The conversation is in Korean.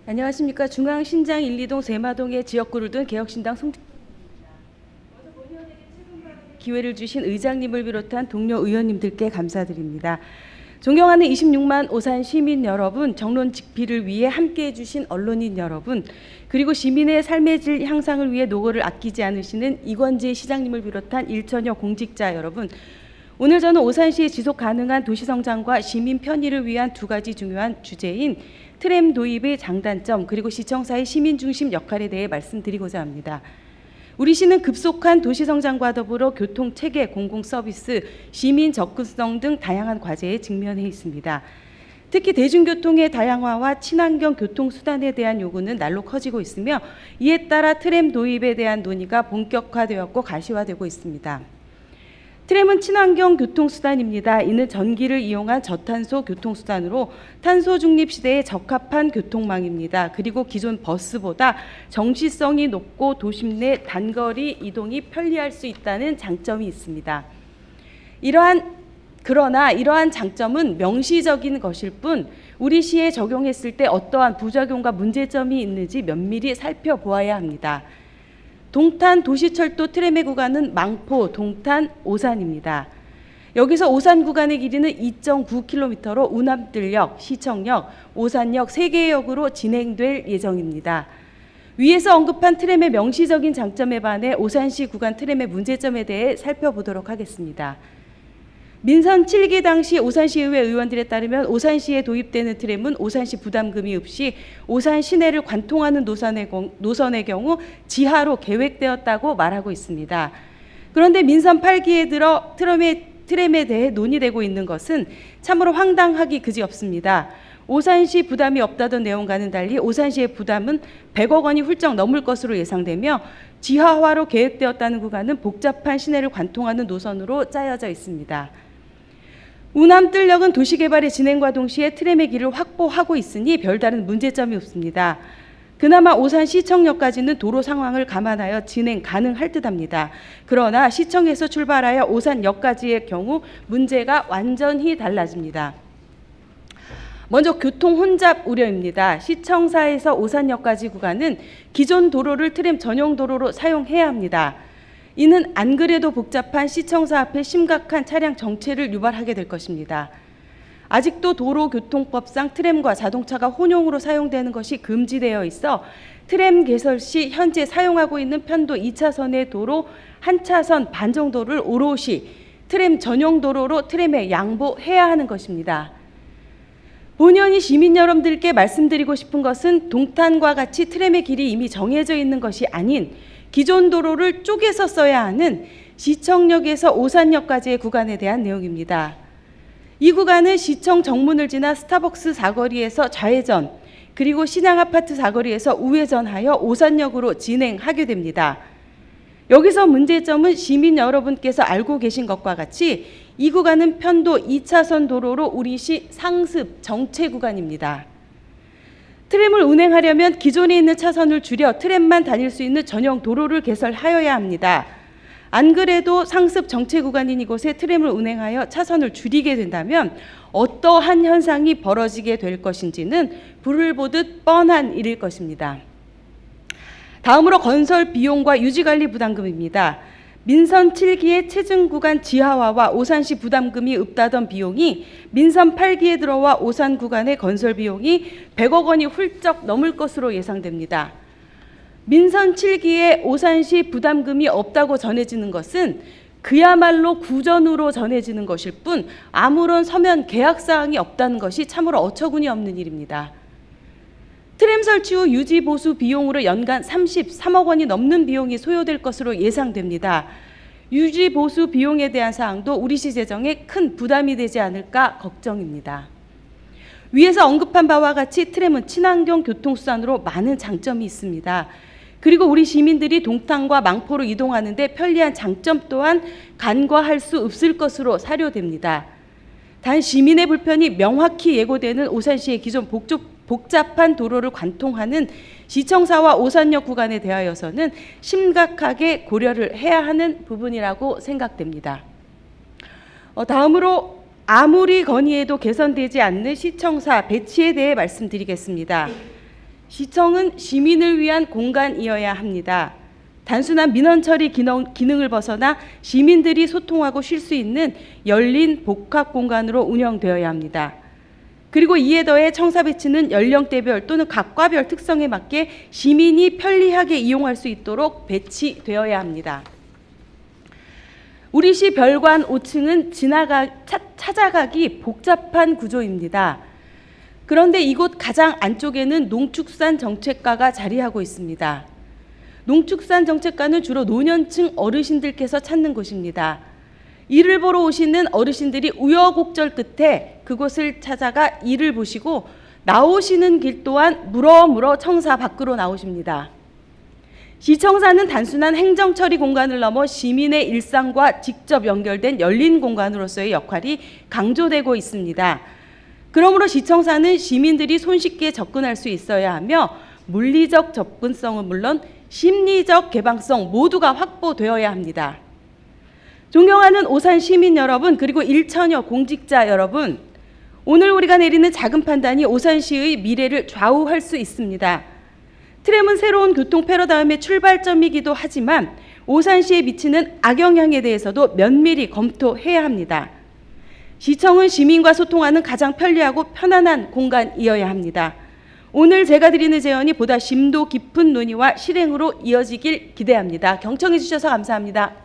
안녕하십니까. 중앙 신장 1, 2동 세마동의 지역구를 둔 개혁신당 기회를 주신 의장님을 비롯한 동료 의원님들께 감사드립니다. 존경하는 26만 오산 시민 여러분, 정론 직비를 위해 함께해 주신 언론인 여러분, 그리고 시민의 삶의 질 향상을 위해 노고를 아끼지 않으시는 이권재 시장님을 비롯한 일천여 공직자 여러분, 오늘 저는 오산시의 지속 가능한 도시성장과 시민 편의를 위한 두 가지 중요한 주제인 트램 도입의 장단점 그리고 시청사의 시민 중심 역할에 대해 말씀드리고자 합니다. 우리 시는 급속한 도시성장과 더불어 교통체계, 공공서비스, 시민 접근성 등 다양한 과제에 직면해 있습니다. 특히 대중교통의 다양화와 친환경 교통수단에 대한 요구는 날로 커지고 있으며 이에 따라 트램 도입에 대한 논의가 본격화되었고 가시화되고 있습니다. 트램은 친환경 교통수단입니다. 이는 전기를 이용한 저탄소 교통수단으로 탄소 중립 시대에 적합한 교통망입니다. 그리고 기존 버스보다 정시성이 높고 도심 내 단거리 이동이 편리할 수 있다는 장점이 있습니다. 그러나 이러한 장점은 명시적인 것일 뿐 우리 시에 적용했을 때 어떠한 부작용과 문제점이 있는지 면밀히 살펴보아야 합니다. 동탄 도시철도 트램의 구간은 망포, 동탄, 오산입니다. 여기서 오산 구간의 길이는 2.9km로 운암뜰역, 시청역, 오산역 3개의 역으로 진행될 예정입니다. 위에서 언급한 트램의 명시적인 장점에 반해 오산시 구간 트램의 문제점에 대해 살펴보도록 하겠습니다. 민선 7기 당시 오산시의회 의원들에 따르면 오산시에 도입되는 트램은 오산시 부담금이 없이 오산 시내를 관통하는 노선의 경우 지하로 계획되었다고 말하고 있습니다. 그런데 민선 8기에 들어 트램에 대해 논의되고 있는 것은 참으로 황당하기 그지없습니다. 오산시 부담이 없다던 내용과는 달리 오산시의 부담은 100억 원이 훌쩍 넘을 것으로 예상되며 지하화로 계획되었다는 구간은 복잡한 시내를 관통하는 노선으로 짜여져 있습니다. 운암뜰역은 도시개발의 진행과 동시에 트램의 길을 확보하고 있으니 별다른 문제점이 없습니다. 그나마 오산 시청역까지는 도로 상황을 감안하여 진행 가능할 듯합니다. 그러나 시청에서 출발하여 오산역까지의 경우 문제가 완전히 달라집니다. 먼저 교통 혼잡 우려입니다. 시청사에서 오산역까지 구간은 기존 도로를 트램 전용 도로로 사용해야 합니다. 이는 안 그래도 복잡한 시청사 앞에 심각한 차량 정체를 유발하게 될 것입니다. 아직도 도로교통법상 트램과 자동차가 혼용으로 사용되는 것이 금지되어 있어 트램 개설 시 현재 사용하고 있는 편도 2차선의 도로 1차선 반 정도를 오롯이 트램 전용 도로로 트램에 양보해야 하는 것입니다. 본연이 시민 여러분들께 말씀드리고 싶은 것은 동탄과 같이 트램의 길이 이미 정해져 있는 것이 아닌 기존 도로를 쪼개서 써야 하는 시청역에서 오산역까지의 구간에 대한 내용입니다. 이 구간은 시청 정문을 지나 스타벅스 사거리에서 좌회전, 그리고 신양아파트 사거리에서 우회전하여 오산역으로 진행하게 됩니다. 여기서 문제점은 시민 여러분께서 알고 계신 것과 같이 이 구간은 편도 2차선 도로로 우리시 상습 정체 구간입니다. 트램을 운행하려면 기존에 있는 차선을 줄여 트램만 다닐 수 있는 전용 도로를 개설하여야 합니다. 안 그래도 상습 정체 구간인 이곳에 트램을 운행하여 차선을 줄이게 된다면 어떠한 현상이 벌어지게 될 것인지는 불을 보듯 뻔한 일일 것입니다. 다음으로 건설 비용과 유지관리 부담금입니다. 민선 7기의 체증 구간 지하화와 오산시 부담금이 없다던 비용이 민선 8기에 들어와 오산 구간의 건설 비용이 100억 원이 훌쩍 넘을 것으로 예상됩니다. 민선 7기에 오산시 부담금이 없다고 전해지는 것은 그야말로 구전으로 전해지는 것일 뿐 아무런 서면 계약사항이 없다는 것이 참으로 어처구니 없는 일입니다. 트램 설치 후 유지 보수 비용으로 연간 33억 원이 넘는 비용이 소요될 것으로 예상됩니다. 유지 보수 비용에 대한 사항도 우리시 재정에 큰 부담이 되지 않을까 걱정입니다. 위에서 언급한 바와 같이 트램은 친환경 교통수단으로 많은 장점이 있습니다. 그리고 우리 시민들이 동탄과 망포로 이동하는 데 편리한 장점 또한 간과할 수 없을 것으로 사료됩니다. 단 시민의 불편이 명확히 예고되는 오산시의 기존 복잡한 도로를 관통하는 시청사와 오산역 구간에 대하여서는 심각하게 고려를 해야 하는 부분이라고 생각됩니다. 다음으로 아무리 건의해도 개선되지 않는 시청사 배치에 대해 말씀드리겠습니다. 시청은 시민을 위한 공간이어야 합니다. 단순한 민원 처리 기능을 벗어나 시민들이 소통하고 쉴 수 있는 열린 복합 공간으로 운영되어야 합니다. 그리고 이에 더해 청사 배치는 연령대별 또는 각 과별 특성에 맞게 시민이 편리하게 이용할 수 있도록 배치되어야 합니다. 우리 시 별관 5층은 찾아가기 복잡한 구조입니다. 그런데 이곳 가장 안쪽에는 농축산 정책과가 자리하고 있습니다. 농축산 정책과는 주로 노년층 어르신들께서 찾는 곳입니다. 일을 보러 오시는 어르신들이 우여곡절 끝에 그곳을 찾아가 일을 보시고 나오시는 길 또한 물어 청사 밖으로 나오십니다. 시청사는 단순한 행정처리 공간을 넘어 시민의 일상과 직접 연결된 열린 공간으로서의 역할이 강조되고 있습니다. 그러므로 시청사는 시민들이 손쉽게 접근할 수 있어야 하며 물리적 접근성은 물론 심리적 개방성 모두가 확보되어야 합니다. 존경하는 오산 시민 여러분, 그리고 일천여 공직자 여러분, 오늘 우리가 내리는 작은 판단이 오산시의 미래를 좌우할 수 있습니다. 트램은 새로운 교통 패러다임의 출발점이기도 하지만 오산시에 미치는 악영향에 대해서도 면밀히 검토해야 합니다. 시청은 시민과 소통하는 가장 편리하고 편안한 공간이어야 합니다. 오늘 제가 드리는 제언이 보다 심도 깊은 논의와 실행으로 이어지길 기대합니다. 경청해 주셔서 감사합니다.